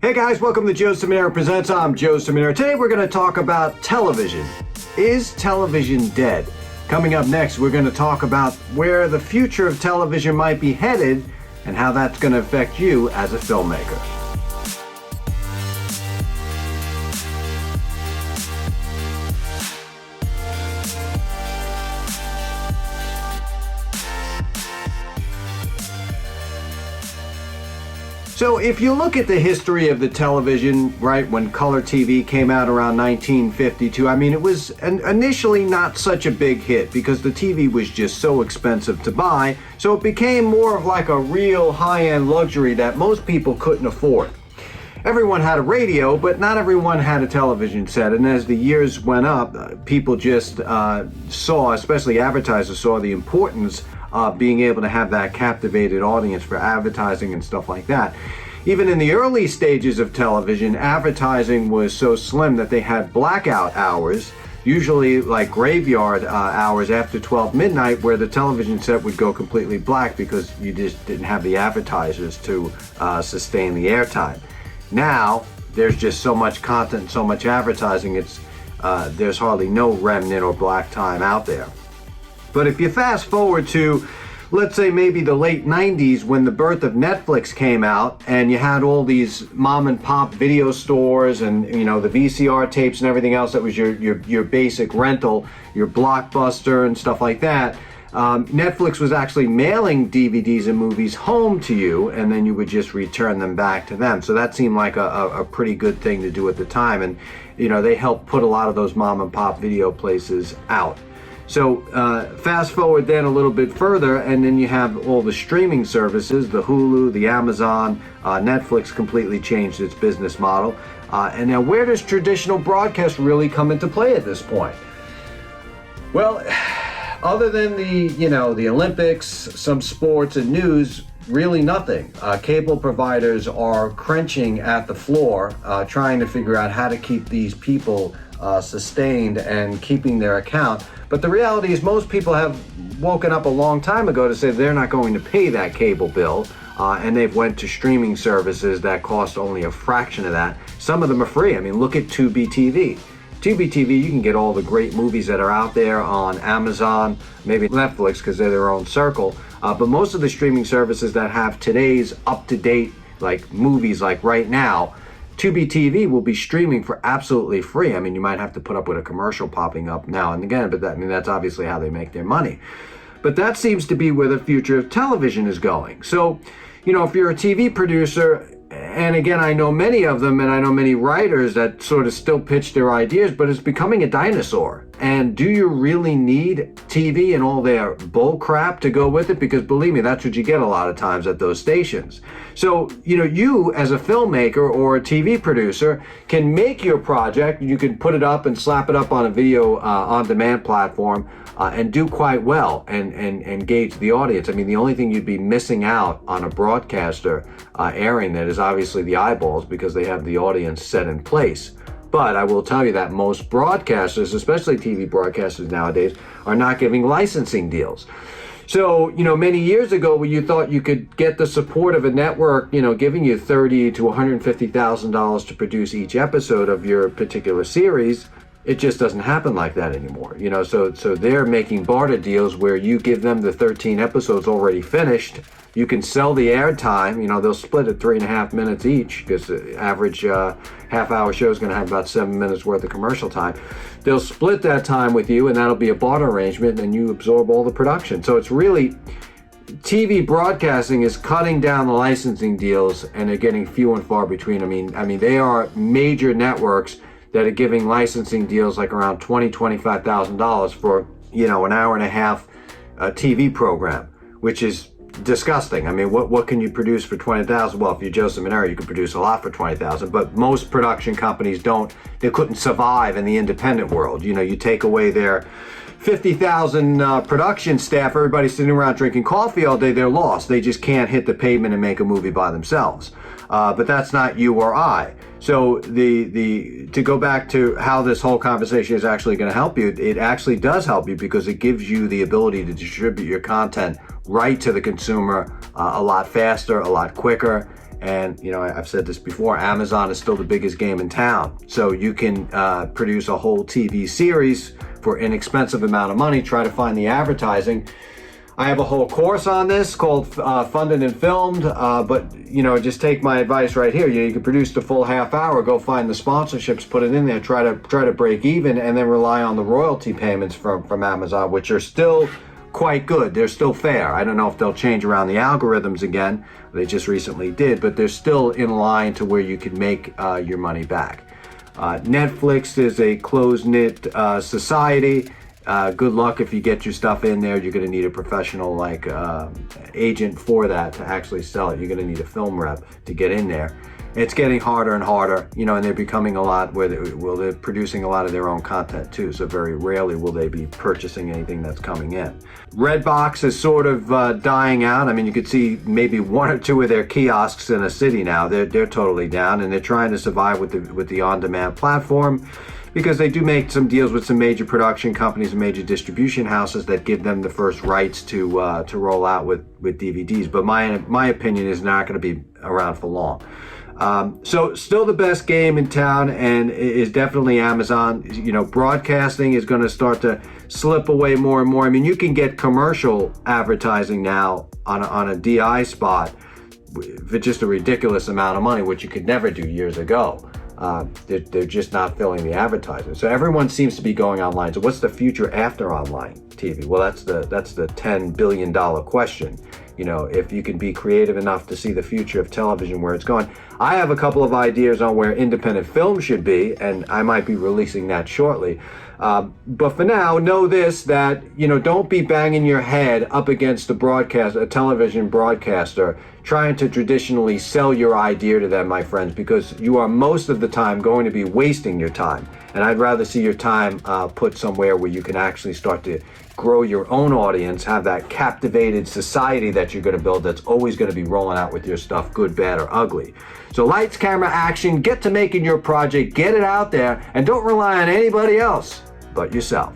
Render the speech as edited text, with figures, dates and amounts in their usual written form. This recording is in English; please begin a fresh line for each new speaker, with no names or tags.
Hey guys, welcome to Joe Ciminera Presents. I'm Joe Ciminera. Today we're going to talk about television. Is television dead? Coming up next, we're going to talk about where the future of television might be headed and how that's going to affect you as a filmmaker. So if you look at the history of the television, right, when color TV came out around 1952, I mean, it was initially not such a big hit because the TV was just so expensive to buy. So it became more of like a real high-end luxury that most people couldn't afford. Everyone had a radio, but not everyone had a television set. And as the years went up, people just saw, especially advertisers, saw the importance of being able to have that captivated audience for advertising and stuff like that. Even in the early stages of television, advertising was so slim that they had blackout hours, usually like graveyard hours after 12 midnight, where the television set would go completely black because you just didn't have the advertisers to sustain the airtime. Now, there's just so much content, so much advertising, there's hardly no remnant or black time out there. But if you fast forward to, let's say maybe the late 90s when the birth of Netflix came out and you had all these mom and pop video stores and, you know, the VCR tapes and everything else that was your basic rental, your Blockbuster and stuff like that, Netflix was actually mailing DVDs and movies home to you, and then you would just return them back to them. So that seemed like a pretty good thing to do at the time. And, you know, they helped put a lot of those mom and pop video places out. So fast forward then a little bit further, and then you have all the streaming services, the Hulu, the Amazon, Netflix completely changed its business model. And now where does traditional broadcast really come into play at this point? Well, other than the Olympics, some sports and news, really nothing. Cable providers are crunching at the floor, trying to figure out how to keep these people sustained and keeping their account. But the reality is most people have woken up a long time ago to say they're not going to pay that cable bill, and they've went to streaming services that cost only a fraction of that. Some of them are free. I mean, look at Tubi TV. Tubi TV, you can get all the great movies that are out there on Amazon, maybe Netflix because they're their own circle. But most of the streaming services that have today's up-to-date like movies like right now, Tubi TV will be streaming for absolutely free. I mean, you might have to put up with a commercial popping up now and again, but that's obviously how they make their money. But that seems to be where the future of television is going. So, you know, if you're a TV producer, and again, I know many of them, and I know many writers that sort of still pitch their ideas, but it's becoming a dinosaur. And do you really need TV and all their bull crap to go with it? Because believe me, that's what you get a lot of times at those stations. So, you know, you as a filmmaker or a TV producer can make your project, you can put it up and slap it up on a video on-demand platform and do quite well and engage the audience. I mean, the only thing you'd be missing out on a broadcaster airing that is obviously the eyeballs because they have the audience set in place. But I will tell you that most broadcasters, especially TV broadcasters nowadays, are not giving licensing deals. So, you know, many years ago when you thought you could get the support of a network, you know, giving you $30,000 to $150,000 to produce each episode of your particular series, it just doesn't happen like that anymore. You know, so they're making barter deals where you give them the 13 episodes already finished. You can sell the airtime. You know, they'll split it 3.5 minutes each because the average half-hour show is going to have about 7 minutes worth of commercial time. They'll split that time with you, and that'll be a barter arrangement, and you absorb all the production. So it's really, TV broadcasting is cutting down the licensing deals, and they're getting few and far between. I mean, they are major networks that are giving licensing deals like around $20,000-$25,000 for, you know, an hour and a half TV program, which is disgusting. I mean, what can you produce for $20,000? Well, if you're Joe Ciminera, you can produce a lot for $20,000, but most production companies they couldn't survive in the independent world. You know, you take away their 50,000 production staff, everybody's sitting around drinking coffee all day, they're lost. They just can't hit the pavement and make a movie by themselves. But that's not you or I. So to go back to how this whole conversation is actually going to help you, it actually does help you because it gives you the ability to distribute your content right to the consumer a lot faster, a lot quicker, And, you know, I've said this before, Amazon is still the biggest game in town. So you can produce a whole TV series for an inexpensive amount of money, try to find the advertising. I have a whole course on this called Funded and Filmed, but, you know, just take my advice right here. You can produce the full half hour, go find the sponsorships, put it in there, try to break even, and then rely on the royalty payments from Amazon, which are still quite good. They're still fair. I don't know if they'll change around the algorithms again. They just recently did, but they're still in line to where you can make your money back. Netflix is a close-knit society. Good luck if you get your stuff in there. You're going to need a professional agent for that to actually sell it. You're going to need a film rep to get in there. It's getting harder and harder, you know, and they're becoming a lot where they're producing a lot of their own content too. So very rarely will they be purchasing anything that's coming in. Redbox is sort of dying out. I mean, you could see maybe one or two of their kiosks in a city now. They're totally down, and they're trying to survive with the on-demand platform, because they do make some deals with some major production companies and major distribution houses that give them the first rights to roll out with DVDs. But my opinion is not going to be around for long. So still the best game in town, and is definitely Amazon. You know, broadcasting is going to start to slip away more and more. I mean, you can get commercial advertising now on a DI spot for just a ridiculous amount of money, which you could never do years ago. They're just not filling the advertising. So everyone seems to be going online. So what's the future after online TV? Well, that's the $10 billion question. You know, if you can be creative enough to see the future of television, where it's going. I have a couple of ideas on where independent film should be, and I might be releasing that shortly. But for now, know this, that, you know, don't be banging your head up against a television broadcaster, trying to traditionally sell your idea to them, my friends, because you are most of the time going to be wasting your time. And I'd rather see your time put somewhere where you can actually start to grow your own audience, have that captivated society that you're going to build that's always going to be rolling out with your stuff, good, bad, or ugly. So lights, camera, action, get to making your project, get it out there, and don't rely on anybody else but yourself.